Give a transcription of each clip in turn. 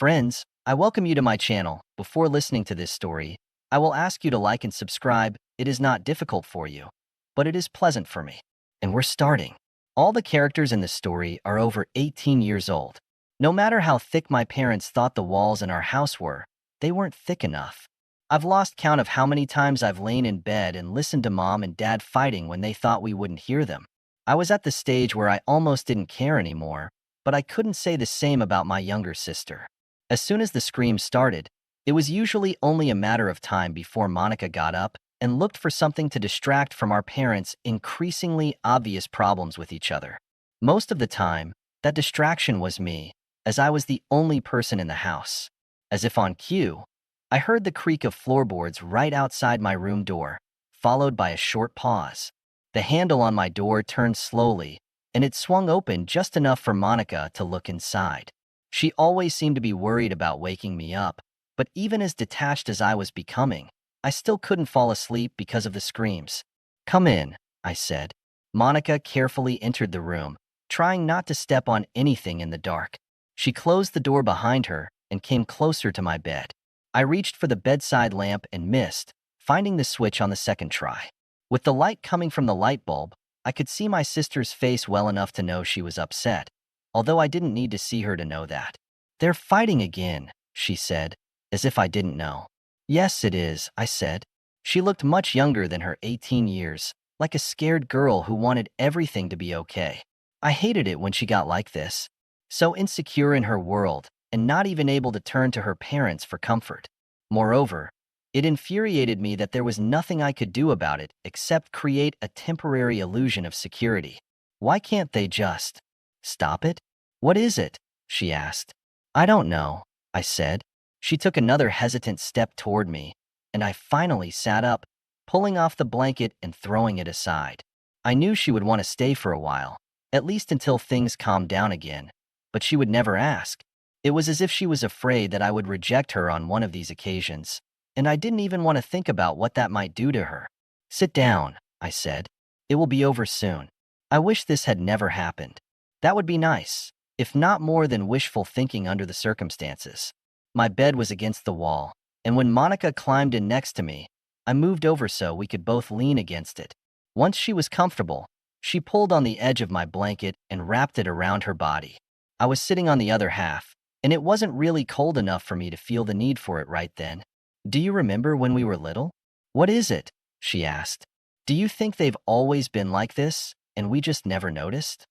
Friends, I welcome you to my channel. Before listening to this story, I will ask you to like and subscribe. It is not difficult for you, but it is pleasant for me. And we're starting. All the characters in the story are over 18 years old. No matter how thick my parents thought the walls in our house were, they weren't thick enough. I've lost count of how many times I've lain in bed and listened to mom and dad fighting when they thought we wouldn't hear them. I was at the stage where I almost didn't care anymore, but I couldn't say the same about my younger sister. As soon as the screams started, it was usually only a matter of time before Monica got up and looked for something to distract from our parents' increasingly obvious problems with each other. Most of the time, that distraction was me, as I was the only person in the house. As if on cue, I heard the creak of floorboards right outside my room door, followed by a short pause. The handle on my door turned slowly, and it swung open just enough for Monica to look inside. She always seemed to be worried about waking me up, but even as detached as I was becoming, I still couldn't fall asleep because of the screams. "Come in," I said. Monica carefully entered the room, trying not to step on anything in the dark. She closed the door behind her and came closer to my bed. I reached for the bedside lamp and missed, finding the switch on the second try. With the light coming from the light bulb, I could see my sister's face well enough to know she was upset, although I didn't need to see her to know that. "They're fighting again," she said, as if I didn't know. "Yes, it is," I said. She looked much younger than her 18 years, like a scared girl who wanted everything to be okay. I hated it when she got like this, so insecure in her world and not even able to turn to her parents for comfort. Moreover, it infuriated me that there was nothing I could do about it except create a temporary illusion of security. Why can't they just stop it? "What is it?" she asked. "I don't know," I said. She took another hesitant step toward me, and I finally sat up, pulling off the blanket and throwing it aside. I knew she would want to stay for a while, at least until things calmed down again, but she would never ask. It was as if she was afraid that I would reject her on one of these occasions, and I didn't even want to think about what that might do to her. "Sit down," I said. "It will be over soon." I wish this had never happened. That would be nice, if not more than wishful thinking under the circumstances. My bed was against the wall, and when Monica climbed in next to me, I moved over so we could both lean against it. Once she was comfortable, she pulled on the edge of my blanket and wrapped it around her body. I was sitting on the other half, and it wasn't really cold enough for me to feel the need for it right then. "Do you remember when we were little?" "What is it?" she asked. "Do you think they've always been like this, and we just never noticed?"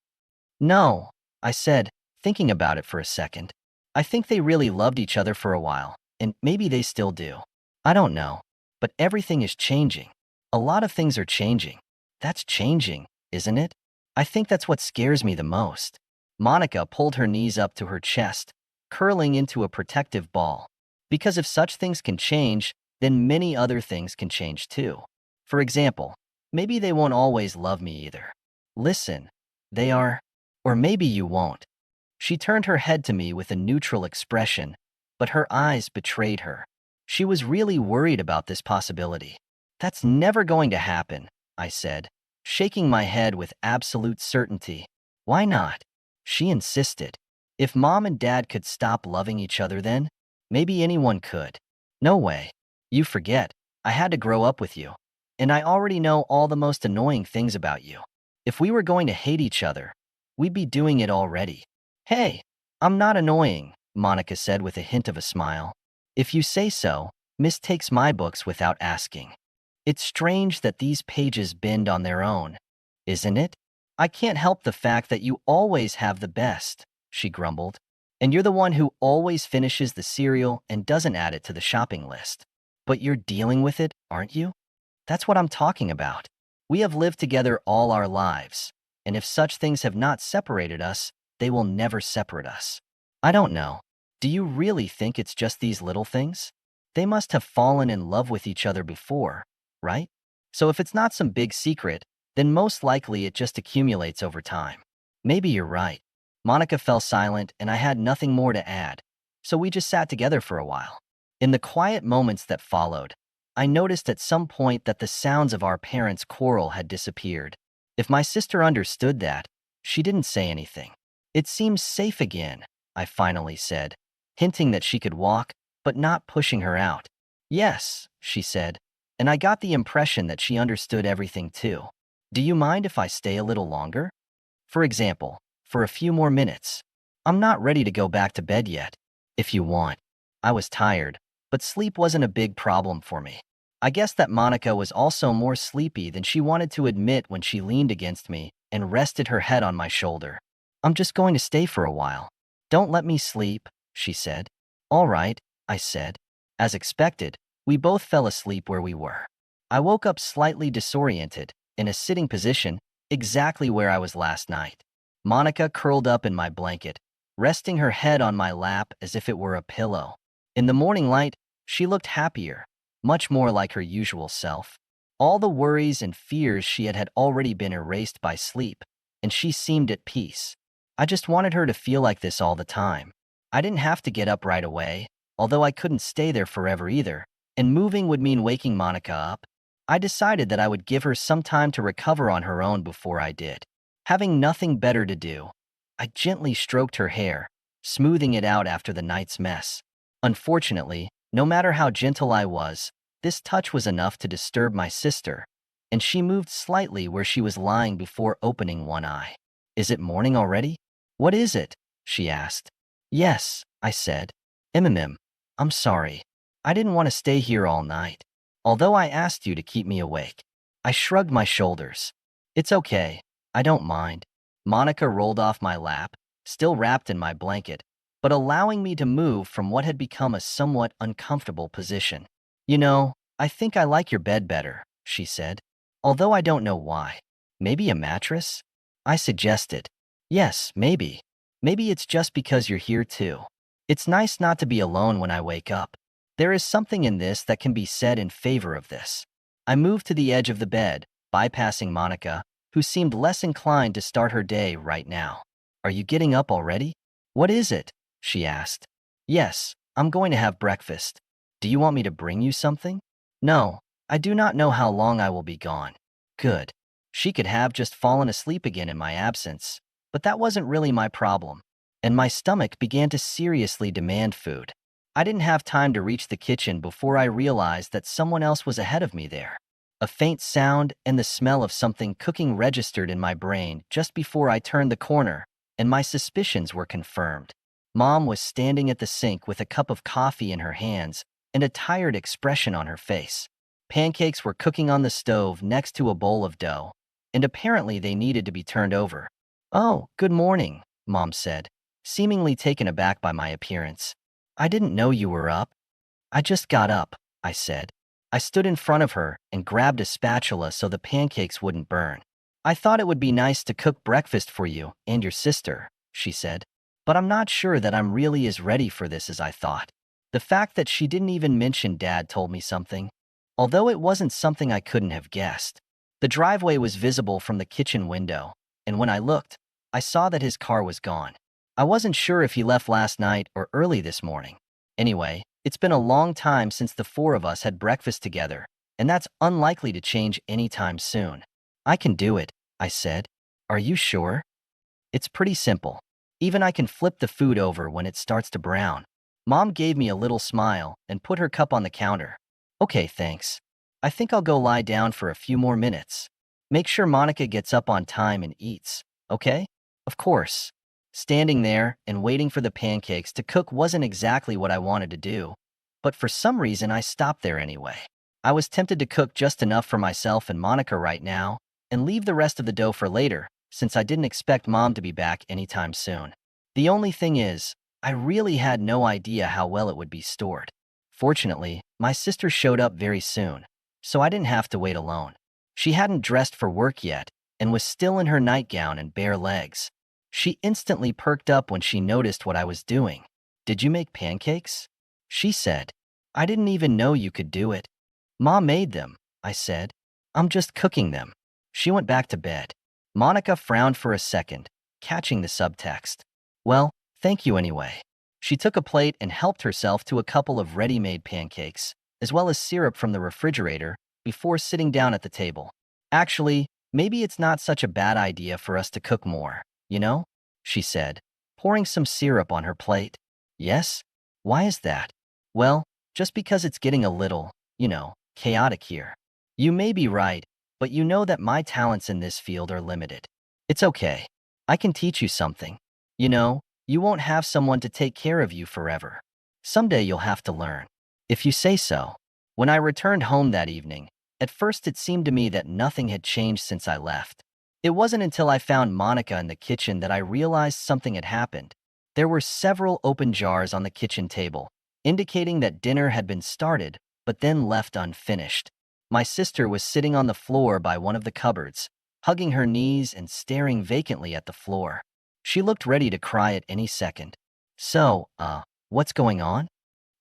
"No," I said, thinking about it for a second. "I think they really loved each other for a while, and maybe they still do. I don't know. But everything is changing. A lot of things are changing. That's changing, isn't it? I think that's what scares me the most." Monica pulled her knees up to her chest, curling into a protective ball. "Because if such things can change, then many other things can change too. For example, maybe they won't always love me either. Listen, they are, or maybe you won't." She turned her head to me with a neutral expression, but her eyes betrayed her. She was really worried about this possibility. "That's never going to happen," I said, shaking my head with absolute certainty. "Why not?" She insisted. "If mom and dad could stop loving each other then, maybe anyone could." "No way. You forget. I had to grow up with you, and I already know all the most annoying things about you. If we were going to hate each other, we'd be doing it already." "Hey, I'm not annoying," Monica said with a hint of a smile. "If you say so, Miss takes my books without asking. It's strange that these pages bend on their own, isn't it? I can't help the fact that you always have the best," she grumbled. "And you're the one who always finishes the cereal and doesn't add it to the shopping list. But you're dealing with it, aren't you? That's what I'm talking about. We have lived together all our lives, and if such things have not separated us, they will never separate us. I don't know. Do you really think it's just these little things? They must have fallen in love with each other before, right? So if it's not some big secret, then most likely it just accumulates over time." "Maybe you're right." Monica fell silent, and I had nothing more to add, so we just sat together for a while. In the quiet moments that followed, I noticed at some point that the sounds of our parents' quarrel had disappeared. If my sister understood that, she didn't say anything. "It seems safe again," I finally said. hinting that she could walk, but not pushing her out. Yes, she said, and I got the impression that she understood everything too. Do you mind if I stay a little longer? For example, for a few more minutes. I'm not ready to go back to bed yet. If you want. I was tired, but sleep wasn't a big problem for me. I guess that Monica was also more sleepy than she wanted to admit when she leaned against me and rested her head on my shoulder. I'm just going to stay for a while. Don't let me sleep, she said. All right, I said. As expected, we both fell asleep where we were. I woke up slightly disoriented, in a sitting position, exactly where I was last night. Monica curled up in my blanket, resting her head on my lap as if it were a pillow. In the morning light, she looked happier, much more like her usual self. All the worries and fears she had already been erased by sleep, and she seemed at peace. I just wanted her to feel like this all the time. I didn't have to get up right away, although I couldn't stay there forever either, and moving would mean waking Monica up. I decided that I would give her some time to recover on her own before I did. Having nothing better to do, I gently stroked her hair, smoothing it out after the night's mess. Unfortunately, no matter how gentle I was, this touch was enough to disturb my sister, and she moved slightly where she was lying before opening one eye. Is it morning already? What is it? She asked. Yes, I said. I'm sorry. I didn't want to stay here all night. Although I asked you to keep me awake. I shrugged my shoulders. It's okay. I don't mind. Monica rolled off my lap, still wrapped in my blanket, but allowing me to move from what had become a somewhat uncomfortable position. You know, I think I like your bed better, she said. Although I don't know why. Maybe a mattress? I suggested. Yes, maybe. Maybe it's just because you're here too. It's nice not to be alone when I wake up. There is something in this that can be said in favor of this. I moved to the edge of the bed, bypassing Monica, who seemed less inclined to start her day right now. Are you getting up already? What is it? She asked. Yes, I'm going to have breakfast. Do you want me to bring you something? No, I do not know how long I will be gone. Good. She could have just fallen asleep again in my absence, but that wasn't really my problem, and my stomach began to seriously demand food. I didn't have time to reach the kitchen before I realized that someone else was ahead of me there. A faint sound and the smell of something cooking registered in my brain just before I turned the corner, and my suspicions were confirmed. Mom was standing at the sink with a cup of coffee in her hands and a tired expression on her face. Pancakes were cooking on the stove next to a bowl of dough, and apparently they needed to be turned over. Oh, good morning, Mom said, seemingly taken aback by my appearance. I didn't know you were up. I just got up, I said. I stood in front of her and grabbed a spatula so the pancakes wouldn't burn. I thought it would be nice to cook breakfast for you and your sister, she said, but I'm not sure that I'm really as ready for this as I thought. The fact that she didn't even mention Dad told me something, although it wasn't something I couldn't have guessed. The driveway was visible from the kitchen window, and when I looked, I saw that his car was gone. I wasn't sure if he left last night or early this morning. Anyway, it's been a long time since the four of us had breakfast together, and that's unlikely to change anytime soon. I can do it, I said. Are you sure? It's pretty simple. Even I can flip the food over when it starts to brown. Mom gave me a little smile and put her cup on the counter. Okay, thanks. I think I'll go lie down for a few more minutes. Make sure Monica gets up on time and eats, okay? Of course. Standing there and waiting for the pancakes to cook wasn't exactly what I wanted to do, but for some reason I stopped there anyway. I was tempted to cook just enough for myself and Monica right now and leave the rest of the dough for later, since I didn't expect Mom to be back anytime soon. The only thing is, I really had no idea how well it would be stored. Fortunately, my sister showed up very soon, so I didn't have to wait alone. She hadn't dressed for work yet and was still in her nightgown and bare legs. She instantly perked up when she noticed what I was doing. Did you make pancakes? She said. I didn't even know you could do it. Mom made them, I said. I'm just cooking them. She went back to bed. Monica frowned for a second, catching the subtext. Well, thank you anyway. She took a plate and helped herself to a couple of ready-made pancakes, as well as syrup from the refrigerator, before sitting down at the table. Actually, maybe it's not such a bad idea for us to cook more, you know? She said, pouring some syrup on her plate. Yes? Why is that? Well, just because it's getting a little, chaotic here. You may be right, but you know that my talents in this field are limited. It's okay. I can teach you something. You won't have someone to take care of you forever. Someday you'll have to learn. If you say so. When I returned home that evening, at first it seemed to me that nothing had changed since I left. It wasn't until I found Monica in the kitchen that I realized something had happened. There were several open jars on the kitchen table, indicating that dinner had been started, but then left unfinished. My sister was sitting on the floor by one of the cupboards, hugging her knees and staring vacantly at the floor. She looked ready to cry at any second. So, what's going on?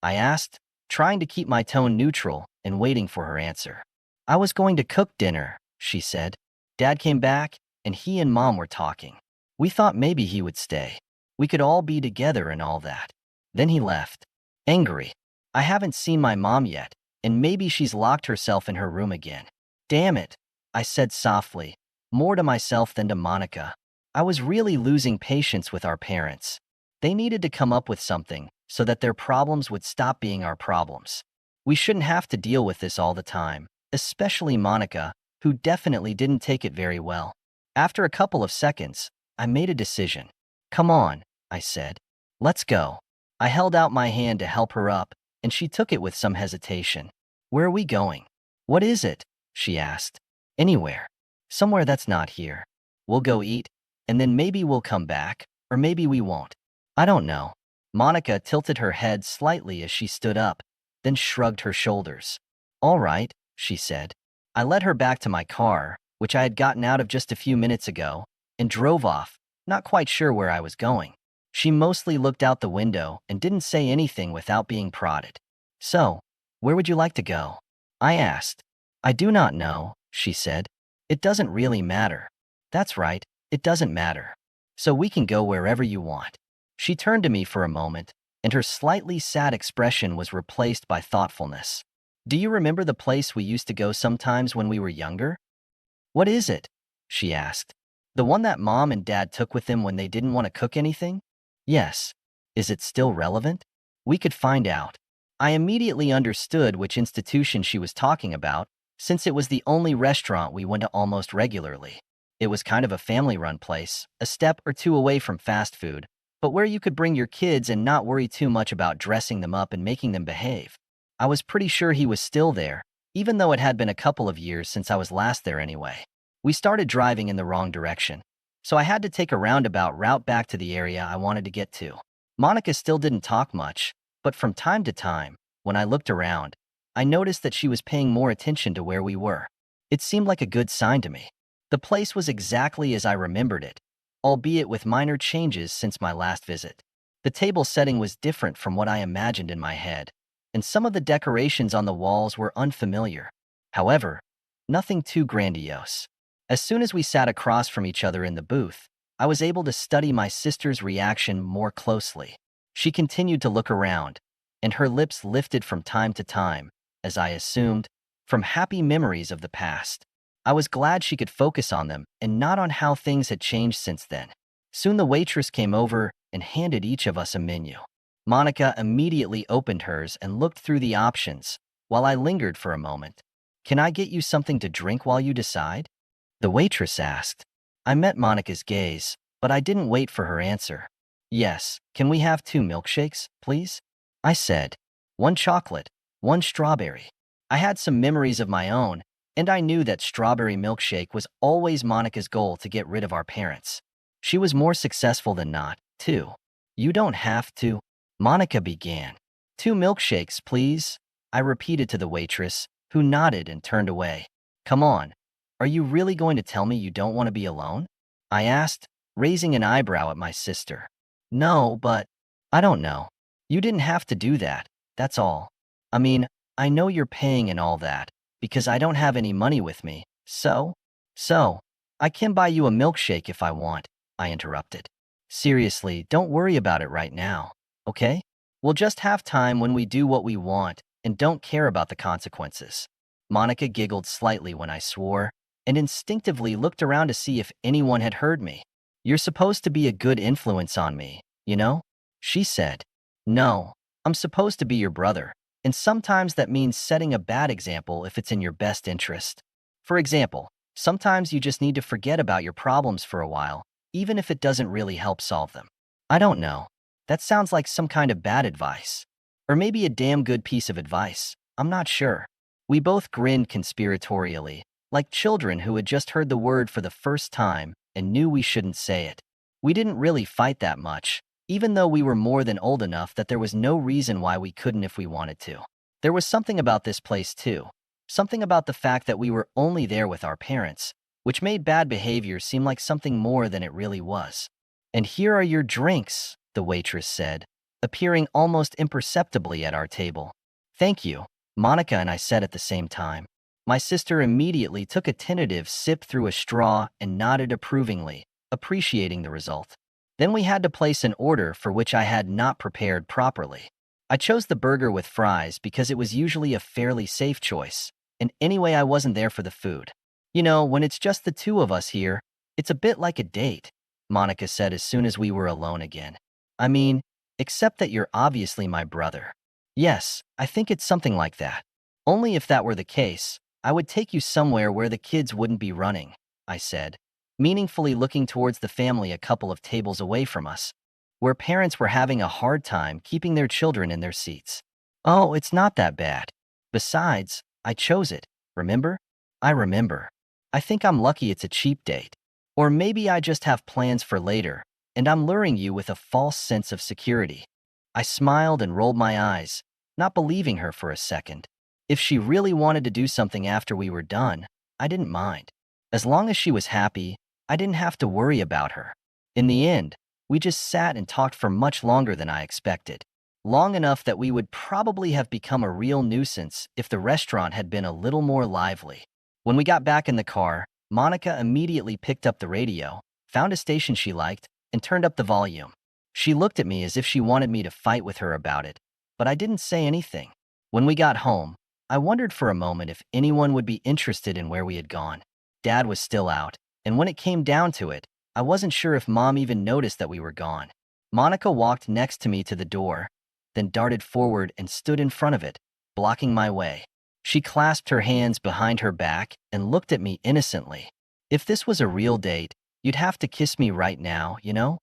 I asked, trying to keep my tone neutral and waiting for her answer. I was going to cook dinner, she said. Dad came back, and he and Mom were talking. We thought maybe he would stay. We could all be together and all that. Then he left. Angry. I haven't seen my mom yet, and maybe she's locked herself in her room again. Damn it, I said softly, more to myself than to Monica. I was really losing patience with our parents. They needed to come up with something so that their problems would stop being our problems. We shouldn't have to deal with this all the time, especially Monica, who definitely didn't take it very well. After a couple of seconds, I made a decision. Come on, I said. Let's go. I held out my hand to help her up, and she took it with some hesitation. Where are we going? What is it? She asked. Anywhere. Somewhere that's not here. We'll go eat, and then maybe we'll come back, or maybe we won't. I don't know. Monica tilted her head slightly as she stood up, then shrugged her shoulders. All right, she said. I led her back to my car, which I had gotten out of just a few minutes ago, and drove off, not quite sure where I was going. She mostly looked out the window and didn't say anything without being prodded. So, where would you like to go? I asked. I do not know, she said. It doesn't really matter. That's right, it doesn't matter. So we can go wherever you want. She turned to me for a moment, and her slightly sad expression was replaced by thoughtfulness. Do you remember the place we used to go sometimes when we were younger? What is it? She asked. The one that Mom and Dad took with them when they didn't want to cook anything? Yes. Is it still relevant? We could find out. I immediately understood which institution she was talking about, since it was the only restaurant we went to almost regularly. It was kind of a family-run place, a step or two away from fast food, but where you could bring your kids and not worry too much about dressing them up and making them behave. I was pretty sure he was still there, even though it had been a couple of years since I was last there anyway. We started driving in the wrong direction, so I had to take a roundabout route back to the area I wanted to get to. Monica still didn't talk much, but from time to time, when I looked around, I noticed that she was paying more attention to where we were. It seemed like a good sign to me. The place was exactly as I remembered it, albeit with minor changes since my last visit. The table setting was different from what I imagined in my head, and some of the decorations on the walls were unfamiliar. However, nothing too grandiose. As soon as we sat across from each other in the booth, I was able to study my sister's reaction more closely. She continued to look around, and her lips lifted from time to time, as I assumed, from happy memories of the past. I was glad she could focus on them and not on how things had changed since then. Soon the waitress came over and handed each of us a menu. Monica immediately opened hers and looked through the options, while I lingered for a moment. Can I get you something to drink while you decide? The waitress asked. I met Monica's gaze, but I didn't wait for her answer. Yes, can we have 2 milkshakes, please? I said. 1 chocolate, 1 strawberry. I had some memories of my own, and I knew that strawberry milkshake was always Monica's goal to get rid of our parents. She was more successful than not, too. You don't have to, Monica began. 2 milkshakes, please, I repeated to the waitress, who nodded and turned away. Come on, are you really going to tell me you don't want to be alone? I asked, raising an eyebrow at my sister. No, but I don't know. You didn't have to do that, that's all. I mean, I know you're paying and all that, because I don't have any money with me, so, I can buy you a milkshake if I want, I interrupted. Seriously, don't worry about it right now, okay? We'll just have time when we do what we want and don't care about the consequences. Monica giggled slightly when I swore, and instinctively looked around to see if anyone had heard me. You're supposed to be a good influence on me, you know? She said. No, I'm supposed to be your brother, and sometimes that means setting a bad example if it's in your best interest. For example, sometimes you just need to forget about your problems for a while, even if it doesn't really help solve them. I don't know. That sounds like some kind of bad advice. Or maybe a damn good piece of advice. I'm not sure. We both grinned conspiratorially, like children who had just heard the word for the first time and knew we shouldn't say it. We didn't really fight that much, even though we were more than old enough that there was no reason why we couldn't if we wanted to. There was something about this place too. Something about the fact that we were only there with our parents, which made bad behavior seem like something more than it really was. "And here are your drinks," the waitress said, appearing almost imperceptibly at our table. "Thank you," Monica and I said at the same time. My sister immediately took a tentative sip through a straw and nodded approvingly, appreciating the result. Then we had to place an order for which I had not prepared properly. I chose the burger with fries because it was usually a fairly safe choice, and anyway I wasn't there for the food. "You know, when it's just the two of us here, it's a bit like a date," Monica said as soon as we were alone again. "I mean, except that you're obviously my brother." "Yes, I think it's something like that. Only if that were the case, I would take you somewhere where the kids wouldn't be running," I said, meaningfully looking towards the family a couple of tables away from us, where parents were having a hard time keeping their children in their seats. "Oh, it's not that bad. Besides, I chose it, remember?" "I remember. I think I'm lucky it's a cheap date. Or maybe I just have plans for later, and I'm luring you with a false sense of security." I smiled and rolled my eyes, not believing her for a second. If she really wanted to do something after we were done, I didn't mind. As long as she was happy, I didn't have to worry about her. In the end, we just sat and talked for much longer than I expected. Long enough that we would probably have become a real nuisance if the restaurant had been a little more lively. When we got back in the car, Monica immediately picked up the radio, found a station she liked, and turned up the volume. She looked at me as if she wanted me to fight with her about it, but I didn't say anything. When we got home, I wondered for a moment if anyone would be interested in where we had gone. Dad was still out, and when it came down to it, I wasn't sure if Mom even noticed that we were gone. Monica walked next to me to the door, then darted forward and stood in front of it, blocking my way. She clasped her hands behind her back and looked at me innocently. "If this was a real date, you'd have to kiss me right now, you know?"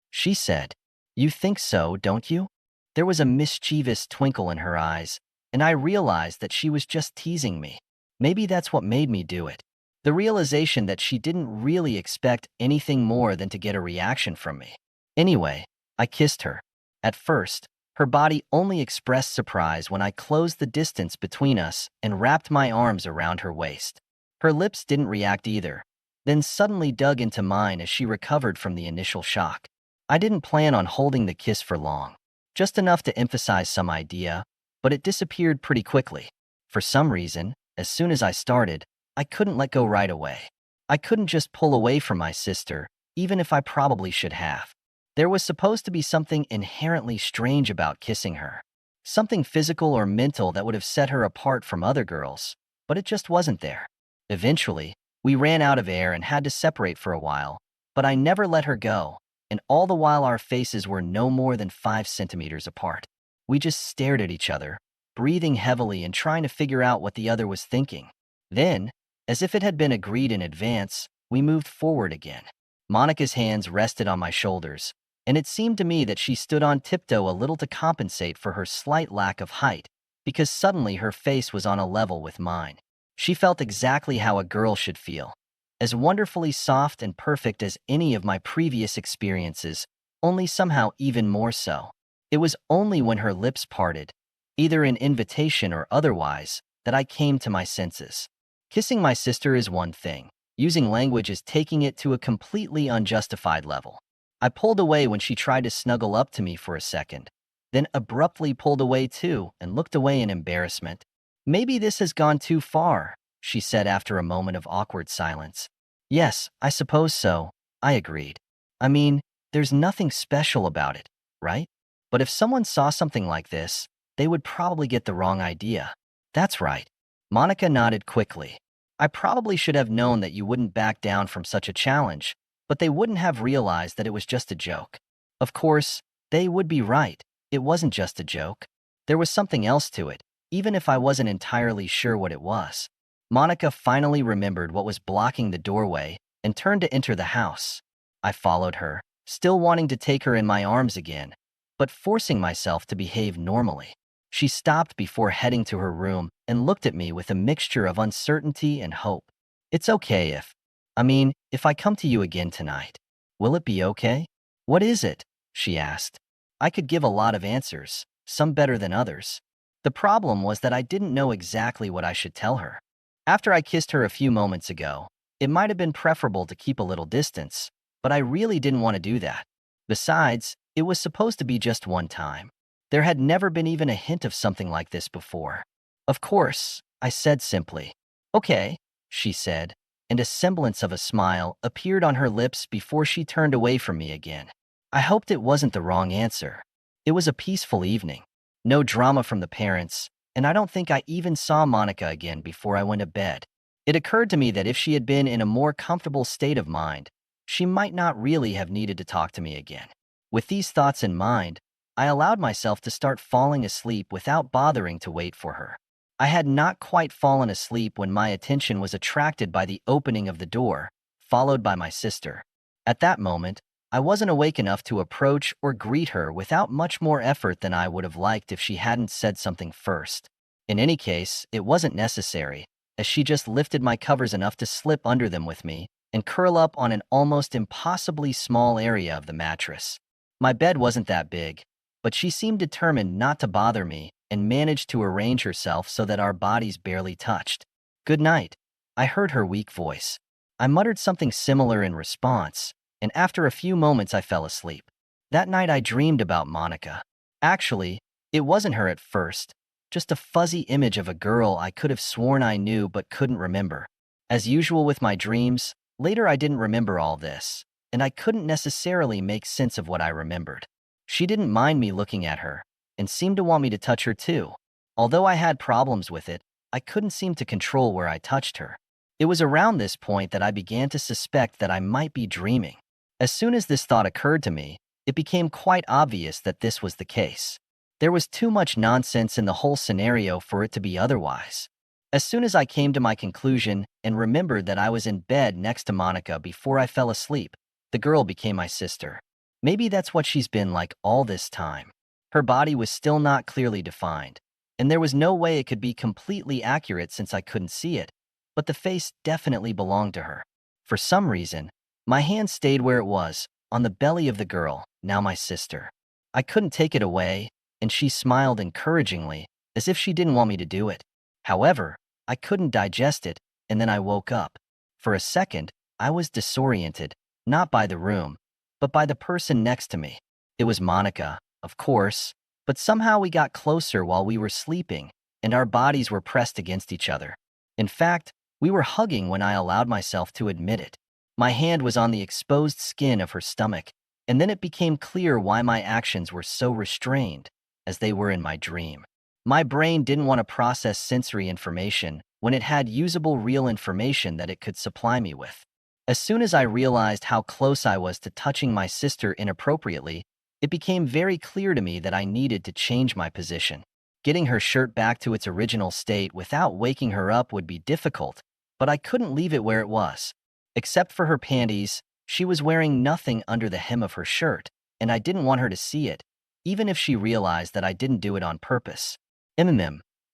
she said. "You think so, don't you?" There was a mischievous twinkle in her eyes, and I realized that she was just teasing me. Maybe that's what made me do it. The realization that she didn't really expect anything more than to get a reaction from me. Anyway, I kissed her. At first, her body only expressed surprise when I closed the distance between us and wrapped my arms around her waist. Her lips didn't react either, then suddenly dug into mine as she recovered from the initial shock. I didn't plan on holding the kiss for long, just enough to emphasize some idea, but it disappeared pretty quickly. For some reason, as soon as I started, I couldn't let go right away. I couldn't just pull away from my sister, even if I probably should have. There was supposed to be something inherently strange about kissing her. Something physical or mental that would have set her apart from other girls, but it just wasn't there. Eventually, we ran out of air and had to separate for a while, but I never let her go, and all the while our faces were no more than 5 centimeters apart. We just stared at each other, breathing heavily and trying to figure out what the other was thinking. Then, as if it had been agreed in advance, we moved forward again. Monica's hands rested on my shoulders, and it seemed to me that she stood on tiptoe a little to compensate for her slight lack of height, because suddenly her face was on a level with mine. She felt exactly how a girl should feel, as wonderfully soft and perfect as any of my previous experiences, only somehow even more so. It was only when her lips parted, either in invitation or otherwise, that I came to my senses. Kissing my sister is one thing. Using language is taking it to a completely unjustified level. I pulled away when she tried to snuggle up to me for a second, then abruptly pulled away too and looked away in embarrassment. "Maybe this has gone too far," she said after a moment of awkward silence. "Yes, I suppose so," I agreed. "I mean, there's nothing special about it, right? But if someone saw something like this, they would probably get the wrong idea." "That's right." Monica nodded quickly. "I probably should have known that you wouldn't back down from such a challenge, but they wouldn't have realized that it was just a joke." Of course, they would be right. It wasn't just a joke. There was something else to it, even if I wasn't entirely sure what it was. Monica finally remembered what was blocking the doorway and turned to enter the house. I followed her, still wanting to take her in my arms again, but forcing myself to behave normally. She stopped before heading to her room and looked at me with a mixture of uncertainty and hope. It's okay if I come to you again tonight. Will it be okay? What is it? She asked. I could give a lot of answers, some better than others. The problem was that I didn't know exactly what I should tell her. After I kissed her a few moments ago, it might have been preferable to keep a little distance, but I really didn't want to do that. Besides, it was supposed to be just one time. There had never been even a hint of something like this before. Of course, I said simply. Okay, she said, and a semblance of a smile appeared on her lips before she turned away from me again. I hoped it wasn't the wrong answer. It was a peaceful evening. No drama from the parents, and I don't think I even saw Monica again before I went to bed. It occurred to me that if she had been in a more comfortable state of mind, she might not really have needed to talk to me again. With these thoughts in mind, I allowed myself to start falling asleep without bothering to wait for her. I had not quite fallen asleep when my attention was attracted by the opening of the door, followed by my sister. At that moment, I wasn't awake enough to approach or greet her without much more effort than I would have liked if she hadn't said something first. In any case, it wasn't necessary, as she just lifted my covers enough to slip under them with me and curl up on an almost impossibly small area of the mattress. My bed wasn't that big, but she seemed determined not to bother me and managed to arrange herself so that our bodies barely touched. Good night, I heard her weak voice. I muttered something similar in response, and after a few moments I fell asleep. That night I dreamed about Monica. Actually, it wasn't her at first, just a fuzzy image of a girl I could have sworn I knew but couldn't remember. As usual with my dreams, later I didn't remember all this, and I couldn't necessarily make sense of what I remembered. She didn't mind me looking at her, and seemed to want me to touch her too. Although I had problems with it, I couldn't seem to control where I touched her. It was around this point that I began to suspect that I might be dreaming. As soon as this thought occurred to me, it became quite obvious that this was the case. There was too much nonsense in the whole scenario for it to be otherwise. As soon as I came to my conclusion and remembered that I was in bed next to Monica before I fell asleep, the girl became my sister. Maybe that's what she's been like all this time. Her body was still not clearly defined, and there was no way it could be completely accurate since I couldn't see it, but the face definitely belonged to her. For some reason, my hand stayed where it was, on the belly of the girl, now my sister. I couldn't take it away, and she smiled encouragingly, as if she didn't want me to do it. However, I couldn't digest it, and then I woke up. For a second, I was disoriented, not by the room, but by the person next to me. It was Monica, of course, but somehow we got closer while we were sleeping, and our bodies were pressed against each other. In fact, we were hugging when I allowed myself to admit it. My hand was on the exposed skin of her stomach, and then it became clear why my actions were so restrained, as they were in my dream. My brain didn't want to process sensory information when it had usable real information that it could supply me with. As soon as I realized how close I was to touching my sister inappropriately, it became very clear to me that I needed to change my position. Getting her shirt back to its original state without waking her up would be difficult, but I couldn't leave it where it was. Except for her panties, she was wearing nothing under the hem of her shirt, and I didn't want her to see it, even if she realized that I didn't do it on purpose.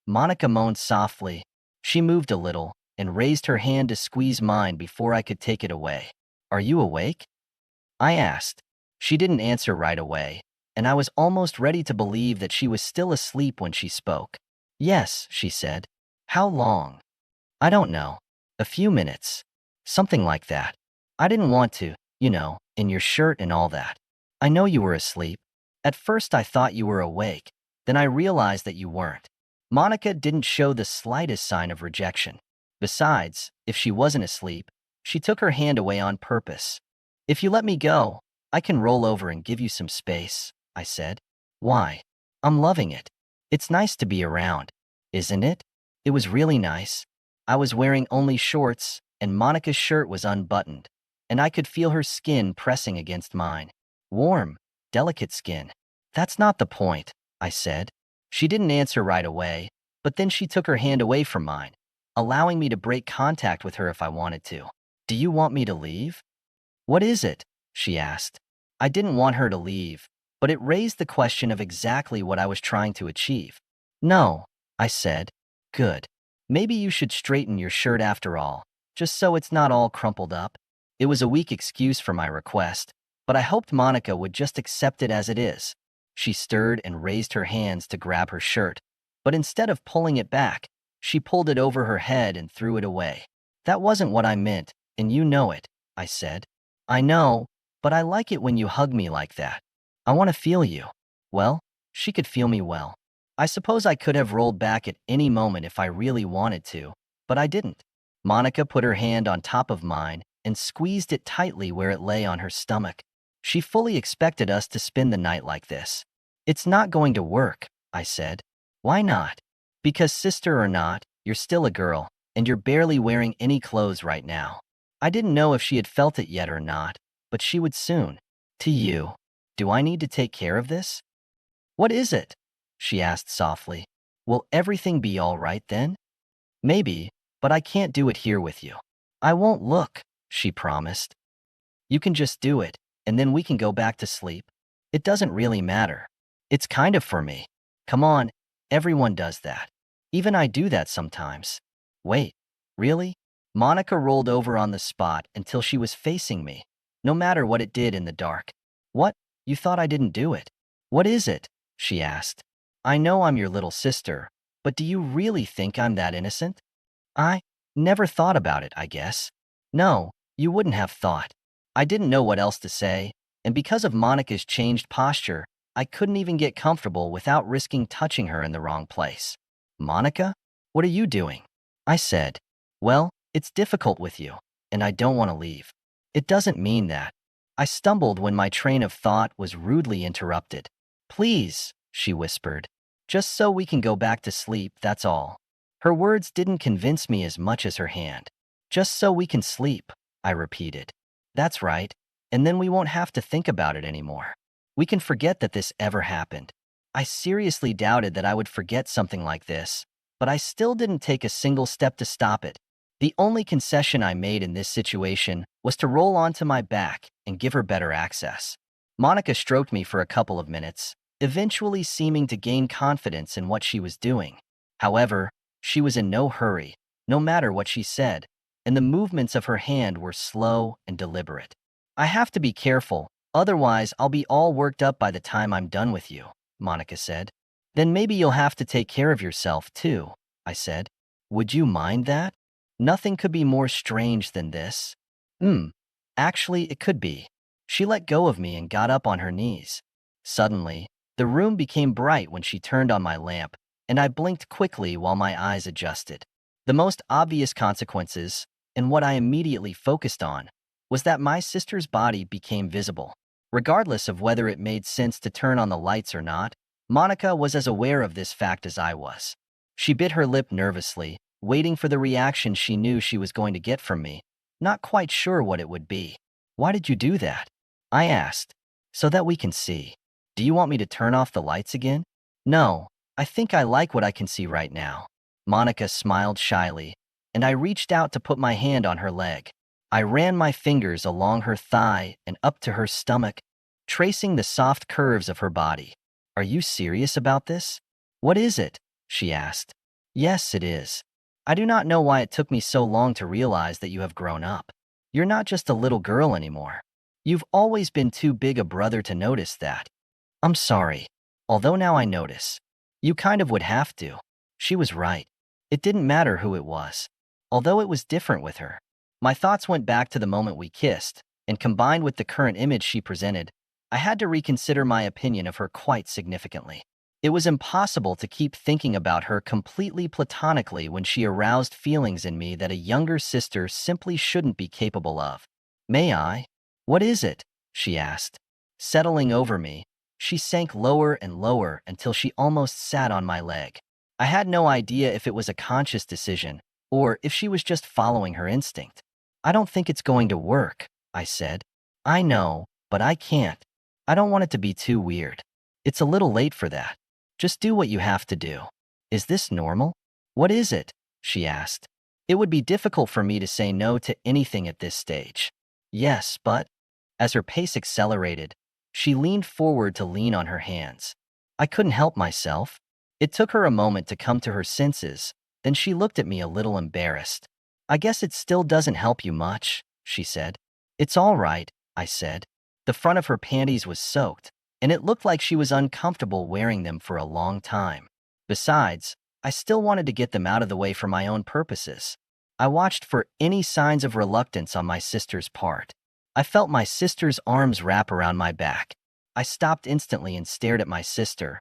Monica moaned softly. She moved a little and raised her hand to squeeze mine before I could take it away. Are you awake? I asked. She didn't answer right away, and I was almost ready to believe that she was still asleep when she spoke. Yes, she said. How long? I don't know. A few minutes. Something like that. I didn't want to, in your shirt and all that. I know you were asleep. At first I thought you were awake. Then I realized that you weren't. Monica didn't show the slightest sign of rejection. Besides, if she wasn't asleep, she took her hand away on purpose. If you let me go, I can roll over and give you some space, I said. Why? I'm loving it. It's nice to be around, isn't it? It was really nice. I was wearing only shorts, and Monica's shirt was unbuttoned, and I could feel her skin pressing against mine. Warm, delicate skin. That's not the point, I said. She didn't answer right away, but then she took her hand away from mine, allowing me to break contact with her if I wanted to. Do you want me to leave? What is it? She asked. I didn't want her to leave, but it raised the question of exactly what I was trying to achieve. No, I said. Good. Maybe you should straighten your shirt after all, just so it's not all crumpled up. It was a weak excuse for my request, but I hoped Monica would just accept it as it is. She stirred and raised her hands to grab her shirt, but instead of pulling it back, she pulled it over her head and threw it away. That wasn't what I meant, and you know it, I said. I know, but I like it when you hug me like that. I want to feel you. Well, she could feel me well. I suppose I could have rolled back at any moment if I really wanted to, but I didn't. Monica put her hand on top of mine and squeezed it tightly where it lay on her stomach. She fully expected us to spend the night like this. It's not going to work, I said. Why not? Because sister or not, you're still a girl, and you're barely wearing any clothes right now. I didn't know if she had felt it yet or not, but she would soon. To you. Do I need to take care of this? What is it? She asked softly. Will everything be all right then? Maybe, but I can't do it here with you. I won't look, she promised. You can just do it, and then we can go back to sleep. It doesn't really matter. It's kind of for me. Come on, everyone does that. Even I do that sometimes. Wait, really? Monica rolled over on the spot until she was facing me, no matter what it did in the dark. What? You thought I didn't do it? What is it? She asked. I know I'm your little sister, but do you really think I'm that innocent? I never thought about it, I guess. No, you wouldn't have thought. I didn't know what else to say, and because of Monica's changed posture, I couldn't even get comfortable without risking touching her in the wrong place. Monica? What are you doing? I said. Well, it's difficult with you, and I don't want to leave. It doesn't mean that. I stumbled when my train of thought was rudely interrupted. Please, she whispered. Just so we can go back to sleep, that's all. Her words didn't convince me as much as her hand. Just so we can sleep, I repeated. That's right, and then we won't have to think about it anymore. We can forget that this ever happened. I seriously doubted that I would forget something like this, but I still didn't take a single step to stop it. The only concession I made in this situation was to roll onto my back and give her better access. Monica stroked me for a couple of minutes, eventually seeming to gain confidence in what she was doing. However, she was in no hurry, no matter what she said, and the movements of her hand were slow and deliberate. I have to be careful, otherwise I'll be all worked up by the time I'm done with you, Monica said. Then maybe you'll have to take care of yourself too, I said. Would you mind that? Nothing could be more strange than this. Actually, it could be. She let go of me and got up on her knees. Suddenly, the room became bright when she turned on my lamp, and I blinked quickly while my eyes adjusted. The most obvious consequences, and what I immediately focused on, was that my sister's body became visible. Regardless of whether it made sense to turn on the lights or not, Monica was as aware of this fact as I was. She bit her lip nervously, waiting for the reaction she knew she was going to get from me, not quite sure what it would be. Why did you do that? I asked. So that we can see. Do you want me to turn off the lights again? No, I think I like what I can see right now. Monica smiled shyly, and I reached out to put my hand on her leg. I ran my fingers along her thigh and up to her stomach, tracing the soft curves of her body. Are you serious about this? What is it? She asked. Yes, it is. I do not know why it took me so long to realize that you have grown up. You're not just a little girl anymore. You've always been too big a brother to notice that. I'm sorry. Although now I notice. You kind of would have to. She was right. It didn't matter who it was. Although it was different with her. My thoughts went back to the moment we kissed, and combined with the current image she presented, I had to reconsider my opinion of her quite significantly. It was impossible to keep thinking about her completely platonically when she aroused feelings in me that a younger sister simply shouldn't be capable of. May I? What is it? She asked. Settling over me, she sank lower and lower until she almost sat on my leg. I had no idea if it was a conscious decision or if she was just following her instinct. I don't think it's going to work, I said. I know, but I can't. I don't want it to be too weird. It's a little late for that. Just do what you have to do. Is this normal? What is it? She asked. It would be difficult for me to say no to anything at this stage. Yes, but as her pace accelerated, she leaned forward to lean on her hands. I couldn't help myself. It took her a moment to come to her senses, then she looked at me a little embarrassed. I guess it still doesn't help you much, she said. It's all right, I said. The front of her panties was soaked, and it looked like she was uncomfortable wearing them for a long time. Besides, I still wanted to get them out of the way for my own purposes. I watched for any signs of reluctance on my sister's part. I felt my sister's arms wrap around my back. I stopped instantly and stared at my sister,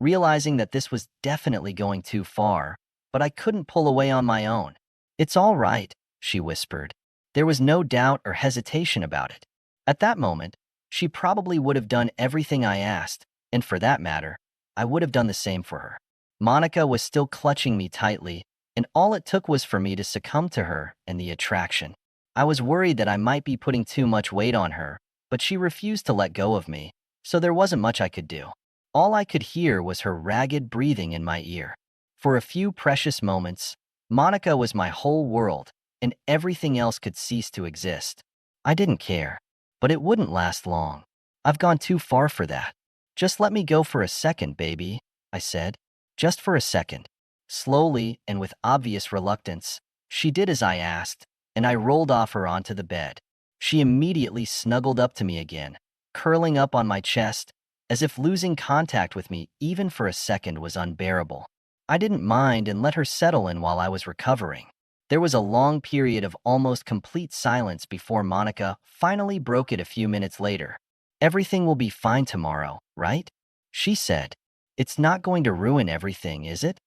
realizing that this was definitely going too far, but I couldn't pull away on my own. It's all right, she whispered. There was no doubt or hesitation about it. At that moment, she probably would have done everything I asked, and for that matter, I would have done the same for her. Monica was still clutching me tightly, and all it took was for me to succumb to her and the attraction. I was worried that I might be putting too much weight on her, but she refused to let go of me, so there wasn't much I could do. All I could hear was her ragged breathing in my ear. For a few precious moments, Monica was my whole world, and everything else could cease to exist. I didn't care, but it wouldn't last long. I've gone too far for that. Just let me go for a second, baby, I said. Just for a second. Slowly and with obvious reluctance, she did as I asked, and I rolled off her onto the bed. She immediately snuggled up to me again, curling up on my chest, as if losing contact with me even for a second was unbearable. I didn't mind and let her settle in while I was recovering. There was a long period of almost complete silence before Monica finally broke it a few minutes later. Everything will be fine tomorrow, right? She said. It's not going to ruin everything, is it?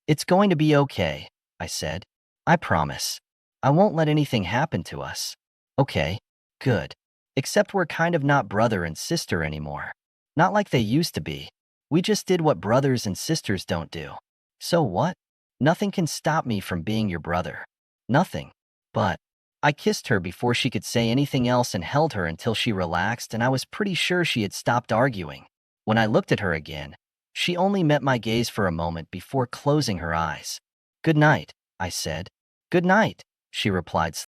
It's going to be okay, I said. I promise. I won't let anything happen to us. Okay, good. Except we're kind of not brother and sister anymore. Not like they used to be. We just did what brothers and sisters don't do. So what? Nothing can stop me from being your brother. Nothing. But I kissed her before she could say anything else and held her until she relaxed, and I was pretty sure she had stopped arguing. When I looked at her again, she only met my gaze for a moment before closing her eyes. Good night, I said. Good night, she replied